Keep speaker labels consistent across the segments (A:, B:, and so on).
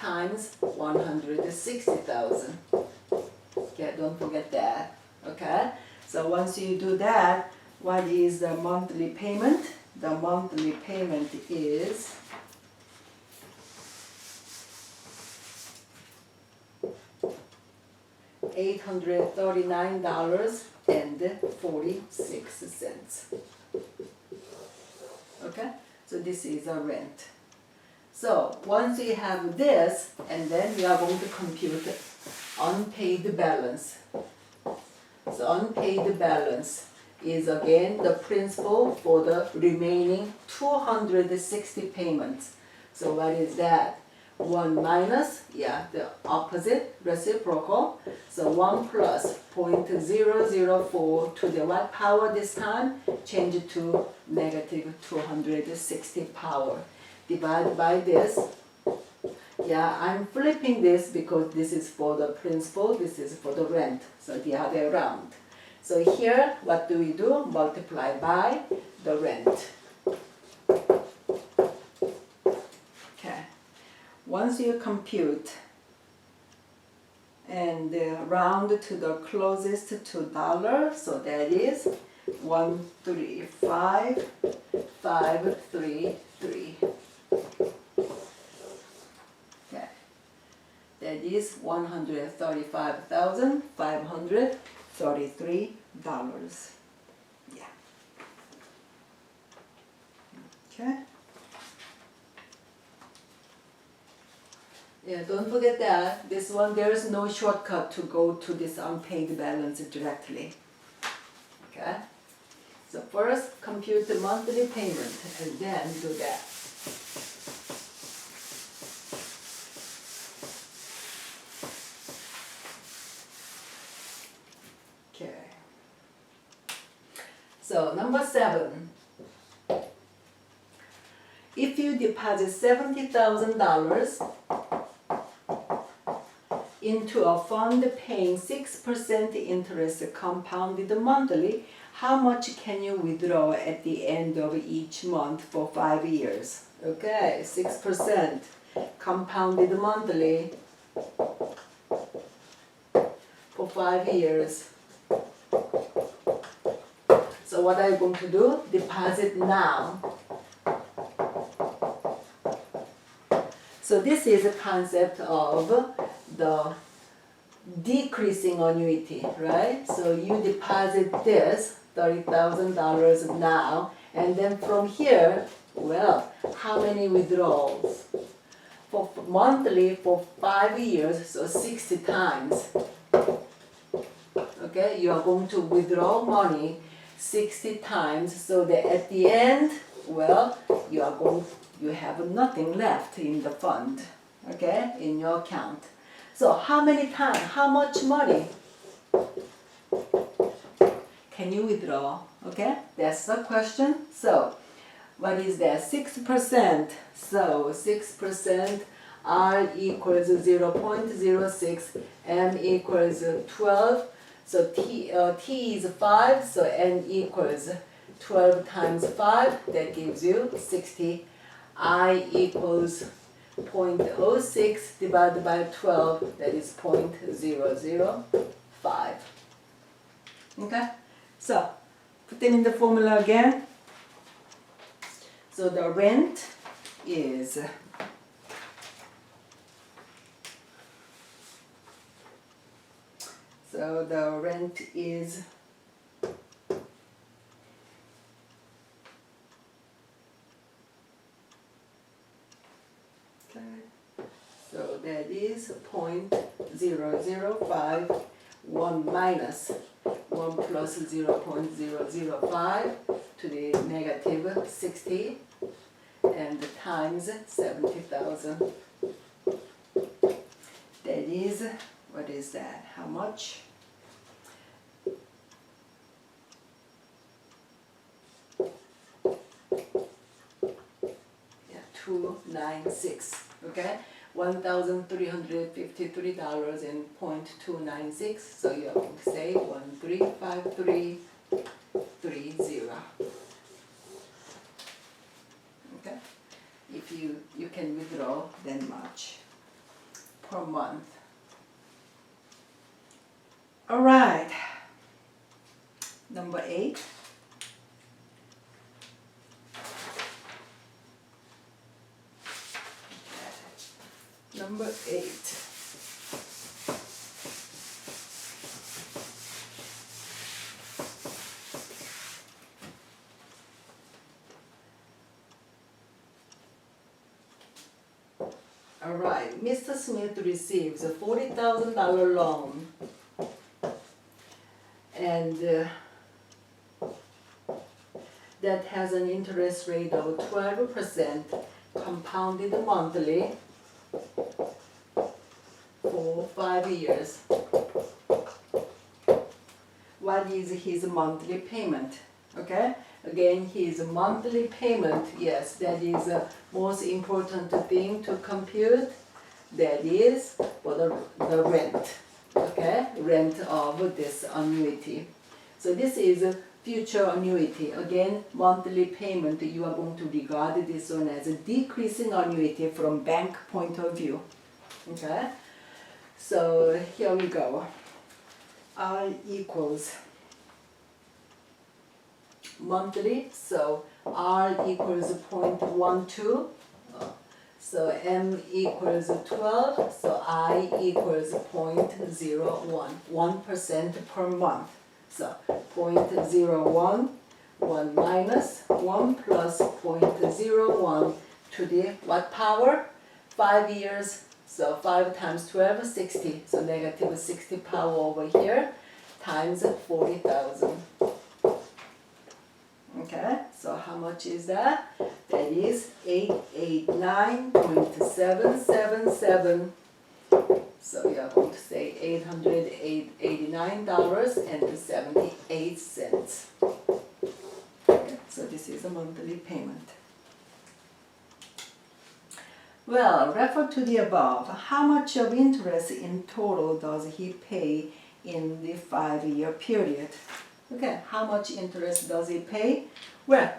A: times 160,000. Okay, don't forget that. Okay, so once you do that, what is the monthly payment? The monthly payment is $839.46. Okay, so this is a rent. So once you have this, and then we are going to compute unpaid balance. So unpaid balance is again the principal for the remaining 260 payments. So what is that? 1 minus, the opposite, reciprocal. So 1 plus 0.004 to the what power this time? Change it to negative 260 power. Divide by this. I'm flipping this because this is for the principal, this is for the rent. So the other way around. So here, what do we do? Multiply by the rent. Okay. Once you compute and round to the closest to dollar, so that is 135,533. Okay. That is $135,533. Yeah. Okay. Yeah, don't forget that this one, there is no shortcut to go to this unpaid balance directly. Okay? So first compute the monthly payment and then do that. Okay. So number 7. If you deposit $70,000 into a fund paying 6% interest compounded monthly, how much can you withdraw at the end of each month for 5 years? Okay, 6% compounded monthly for 5 years. So what are you going to do? Deposit now. So this is a concept of the decreasing annuity, right? So you deposit this $30,000 now, and then from here, well, how many withdrawals? For monthly for 5 years, so 60 times. Okay, you are going to withdraw money 60 times, so that at the end, well, you have nothing left in the fund, okay, in your account. So how many times, how much money can you withdraw? Okay, that's the question. So what is that? 6%. So 6%, R equals 0.06, M equals 12. So T is 5, so N equals 12 times 5, that gives you 60. I equals 0.06 divided by 12, that is 0.005. Okay, so put them in the formula again. So the rent is so that is 0.005, 1 minus 1 plus 0.005 to the negative 60, and times 70,000. That is, what is that? How much? Yeah, 296. Okay, $1,353.296. So you have to say 135330. Okay, if you can withdraw that much. per month. All right. Number 8. Number 8. All right, Mr. Smith receives a $40,000 loan, and that has an interest rate of 12% compounded monthly for 5 years. What is his monthly payment? Okay, again, his monthly payment, yes, that is the most important thing to compute. That is for the rent, okay, rent of this annuity. So this is a future annuity. Again, monthly payment, you are going to regard this one as a decreasing annuity from bank point of view. Okay, so here we go. R equals monthly, so R equals 0.12, so M equals 12, so I equals 0.01, 1% per month. So 0.01, 1 minus 1 plus 0.01 to the what power? 5 years, so 5 times 12, 60, so negative 60 power over here, times 40,000. Okay, so how much is that? That is 889.777. So you are going to say $889.78. Okay, so this is a monthly payment. Well, refer to the above. How much of interest in total does he pay in the 5-year period? Okay, how much interest does he pay? Well,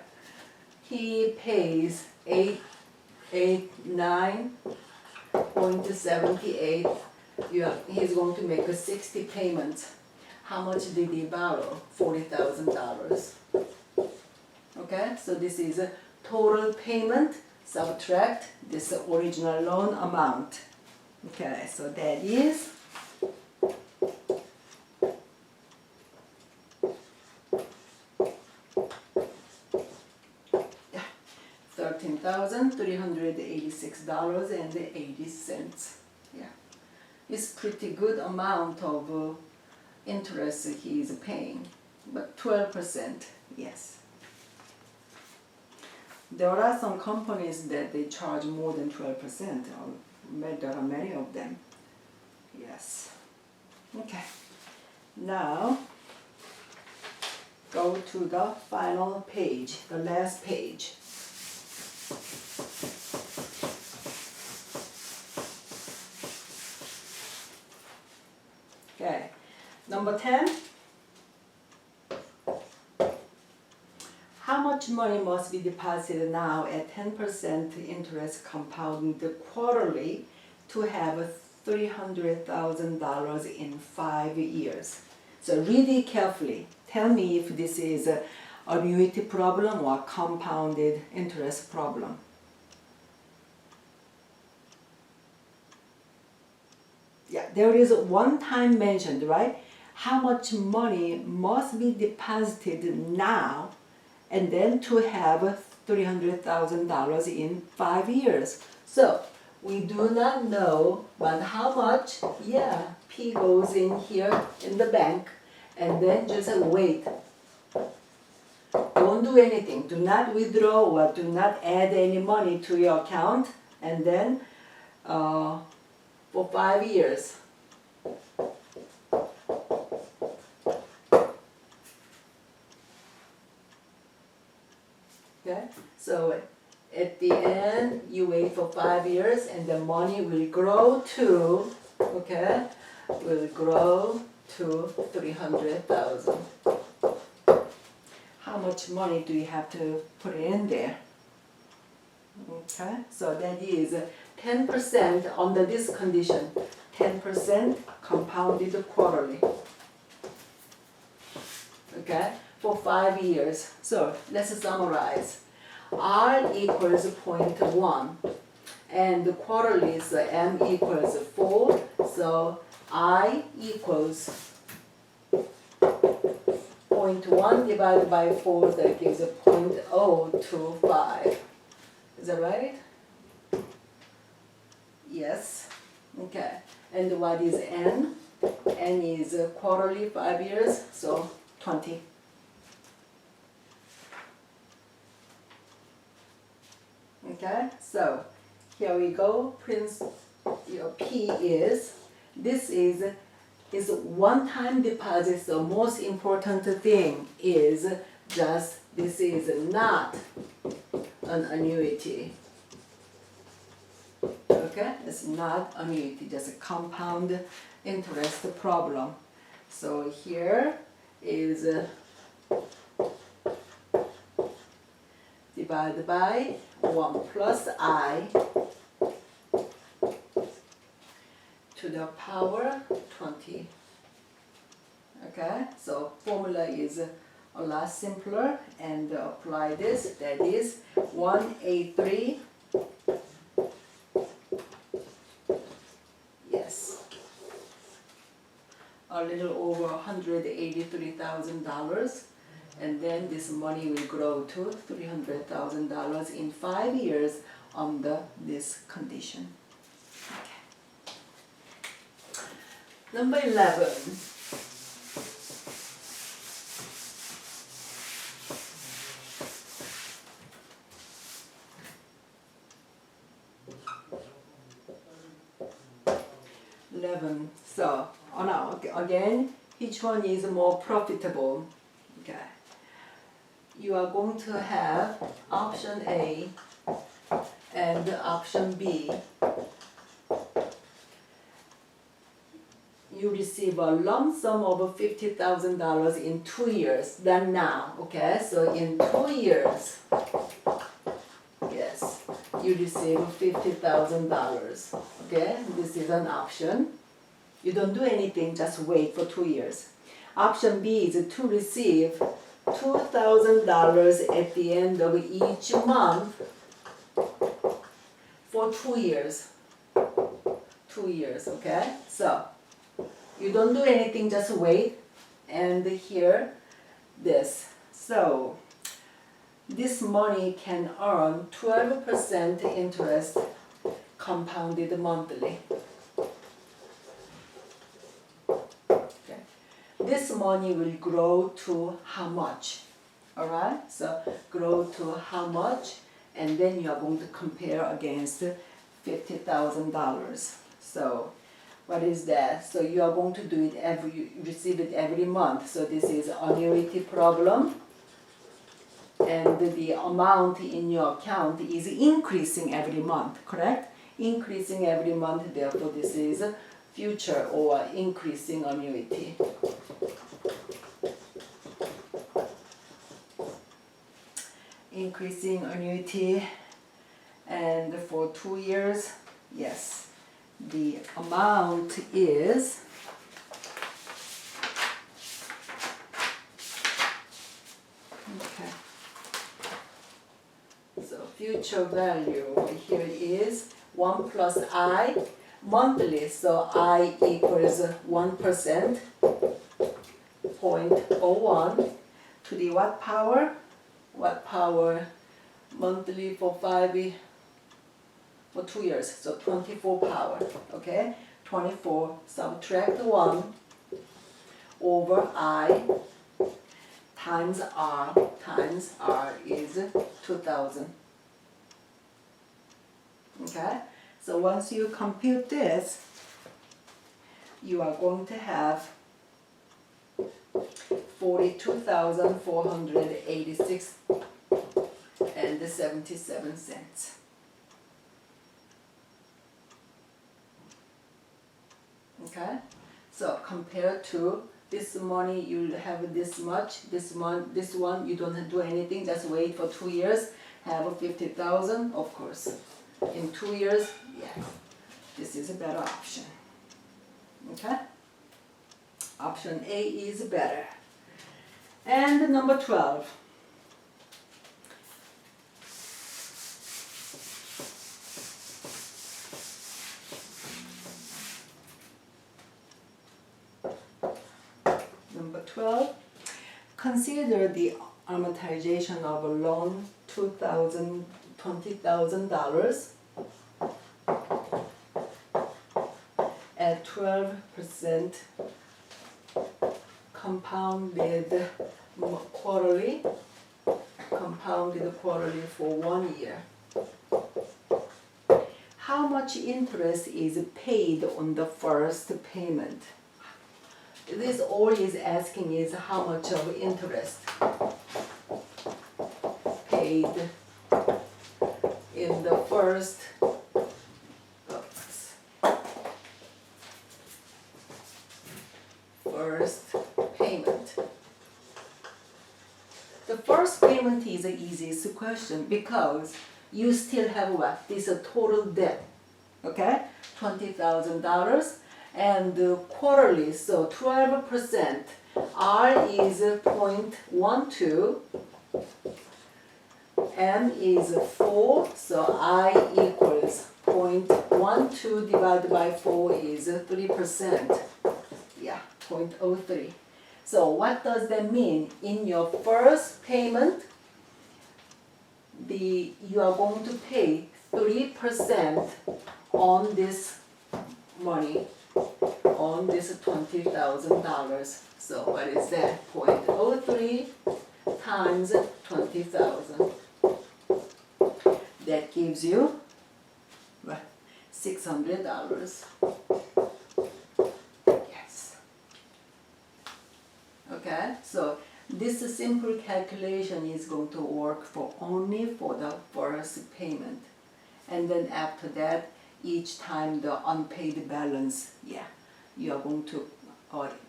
A: he pays 889.78. He's going to make 60 payments. How much did he borrow? $40,000. Okay, so this is a total payment, subtract this original loan amount. Okay, so that is $13,386.80. Yeah, it's pretty good amount of interest he is paying, but 12%, yes. There are some companies that they charge more than 12%, there are many of them. Yes. Okay. Now, go to the final page, the last page. Okay. Number 10. How much money must be deposited now at 10% interest compounded quarterly to have $300,000 in 5 years? So read it carefully. Tell me if this is an annuity problem or compounded interest problem. Yeah, there is one time mentioned, right? How much money must be deposited now and then to have $300,000 in 5 years. So we do not know, but how much? Yeah, P goes in here in the bank, and then just wait. Don't do anything. Do not withdraw or do not add any money to your account, and then for 5 years. Okay, so at the end you wait for 5 years and the money will grow to, okay, will grow to 300,000. How much money do you have to put in there? Okay, so that is 10% under this condition, 10% compounded quarterly. Okay, for 5 years. So let's summarize. R equals 0.1 and the quarterly is M equals 4. So I equals 0.1 divided by 4, that gives 0.025. Is that right? Yes. Okay. And what is N? N is quarterly 5 years, so 20. Okay, so here we go. Your P is, this is one-time deposit. So most important thing is just this is not an annuity. Okay, it's not annuity, just a compound interest problem. So here is divided by 1 plus I to the power 20. Okay, so formula is a lot simpler, and apply this. That is 183. Yes, a little over $183,000. And then this money will grow to $300,000 in 5 years under this condition. Okay. Number 11. So, again, each one is more profitable. Okay. You are going to have option A and option B. You receive a lump sum of $50,000 in 2 years than now. Okay, so in 2 years, yes, you receive $50,000. Okay, this is an option. You don't do anything, just wait for 2 years. Option B is to receive $2,000 at the end of each month for 2 years. 2 years, okay? So, you don't do anything, just wait. And here, this. So, this money can earn 12% interest compounded monthly. This money will grow to how much? Alright, so grow to how much, and then you are going to compare against $50,000. So what is that? So you are going to do it you receive it every month. So this is annuity problem, and the amount in your account is increasing every month, correct? Increasing every month, therefore this is future or increasing annuity. Increasing annuity, and for 2 years, yes, the amount is okay. So future value here is 1 plus I monthly, so I equals 1%, 0.01 to the what power? What power monthly for 2 years, so 24 power, okay? 24 subtract 1 over I times R is 2,000. Okay, so once you compute this, you are going to have 42,486 and 77 cents. Okay, so compared to this money, you have this much. This one you don't do anything. Just wait for 2 years. Have 50,000, of course. In 2 years, Yeah, this is a better option. Okay? Option A is better. And number 12. Number 12. Consider the amortization of a loan $20,000 at 12% compounded quarterly for 1 year. How much interest is paid on the first payment? This all is asking is how much of interest paid in the first payment. The first payment is the easiest question because you still have what? This is a total debt, okay? $20,000 and quarterly, so 12%. R is 0.12, M is 4, so I equals 0.12 divided by 4 is 3%. Yeah, 0.03. So what does that mean? In your first payment, you are going to pay 3% on this money, on this $20,000. So what is that? 0.03 times 20,000. That gives you what? $600. Yes. Okay, so this simple calculation is going to work for only for the first payment. And then after that, each time the unpaid balance, yeah, you are going to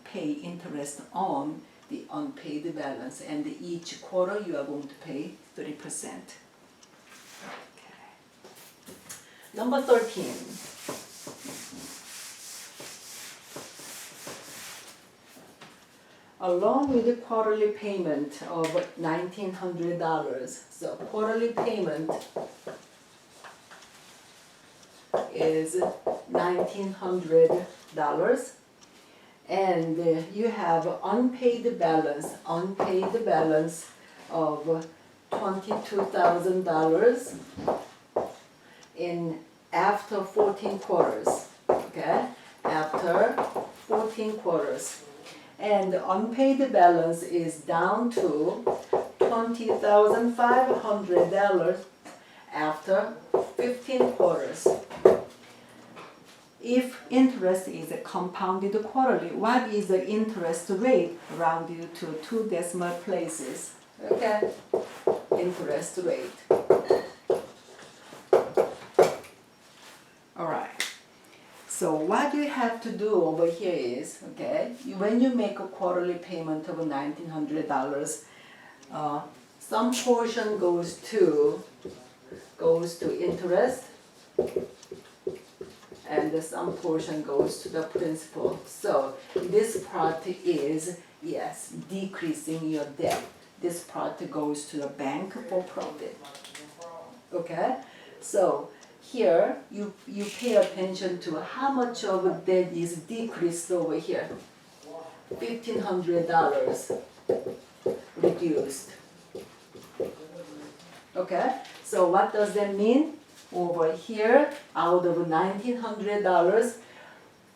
A: pay interest on the unpaid balance, and each quarter you are going to pay 3%. Okay. Number 13. Along with the quarterly payment of $1,900, so quarterly payment is $1,900, and you have unpaid balance of $22,000 in after 14 quarters. Okay, after 14 quarters, and the unpaid balance is down to $20,500 after 15 quarters. If interest is compounded quarterly, what is the interest rate? Rounded to 2 decimal places. Okay, interest rate. All right. So what you have to do over here is, okay, when you make a quarterly payment of $1,900, some portion goes to interest, and some portion goes to the principal. So this part is, yes, decreasing your debt. This part goes to the bank for profit. Okay, so here you pay attention to how much of debt is decreased over here. $1,500 reduced. Okay, so what does that mean? Over here, out of $1,900,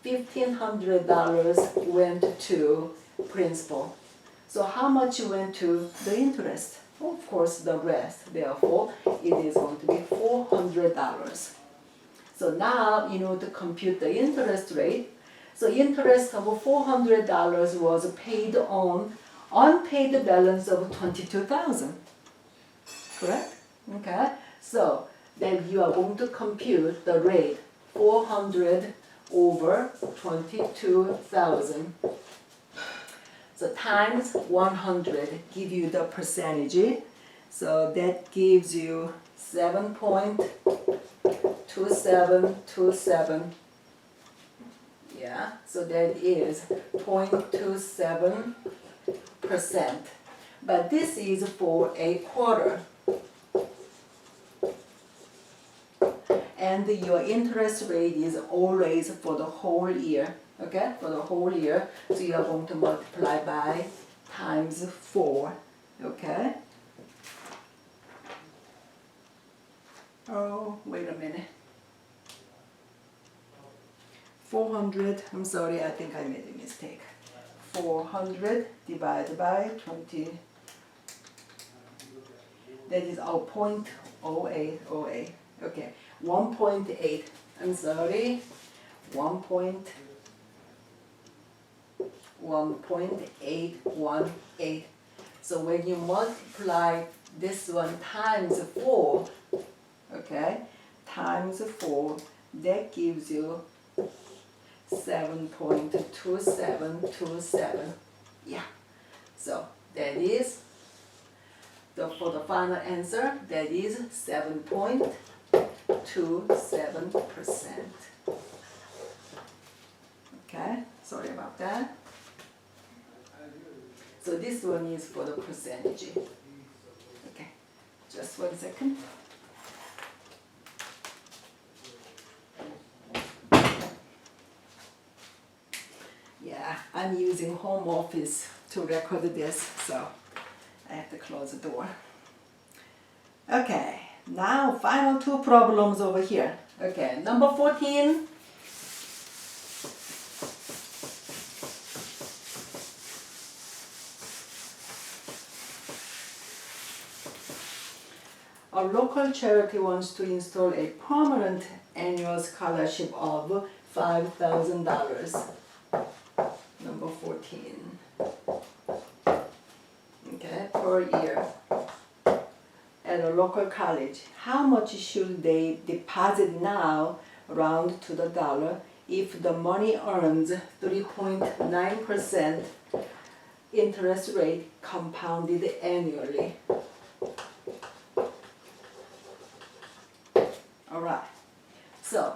A: $1,500 went to principal. So how much went to the interest? Of course, the rest. Therefore, it is going to be $400. So now, in order to compute the interest rate, so interest of $400 was paid on unpaid balance of $22,000. Correct? Okay. So then you are going to compute the rate 400 over 22,000. So times 100 give you the percentage. So that gives you 7.2727. Yeah, so that is 0.27%. But this is for a quarter. And your interest rate is always for the whole year, okay? For the whole year, so you are going to multiply by times 4, okay? Oh, wait a minute. 400, I'm sorry, I think I made a mistake. 400 divided by 20, that is our 0.0808, okay. 1.8, I'm sorry, 1.818. So when you multiply this one times 4, okay, times 4, that gives you 7.2727. Yeah, so that is for the final answer, that is 7.27%. Okay, sorry about that. So this one is for the percentage. Okay, just 1 second. Yeah, I'm using home office to record this, so I have to close the door. Okay, now final 2 problems over here. Okay, number 14. A local charity wants to install a permanent annual scholarship of $5,000. Number 14. Okay, per year at a local college. How much should they deposit now, round to the dollar, if the money earns 3.9% interest rate compounded annually? Alright, so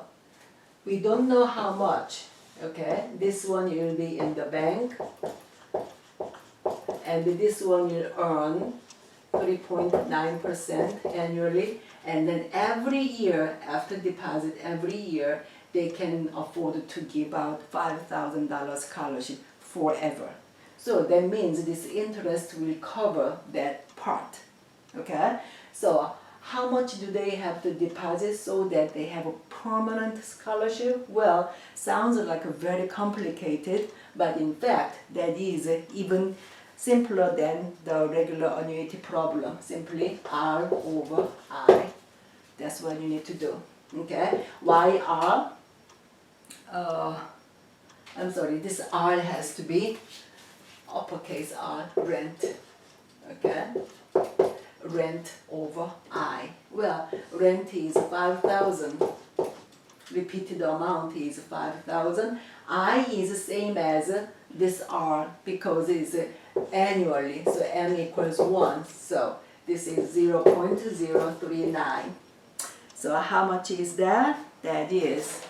A: we don't know how much, okay? This one will be in the bank, and this one will earn 3.9% annually, and then every year, after deposit, every year, they can afford to give out $5,000 scholarship forever. So that means this interest will cover that part, okay? So how much do they have to deposit so that they have a permanent scholarship? Well, sounds like very complicated, but in fact, that is even simpler than the regular annuity problem. Simply R over I. That's what you need to do. Okay? Why R? I'm sorry, this R has to be uppercase R, rent. Okay? Rent over I. Well, rent is 5,000. Repeated amount is 5,000. I is the same as this R because it's annually, so M equals 1. So this is 0.039. So how much is that? That is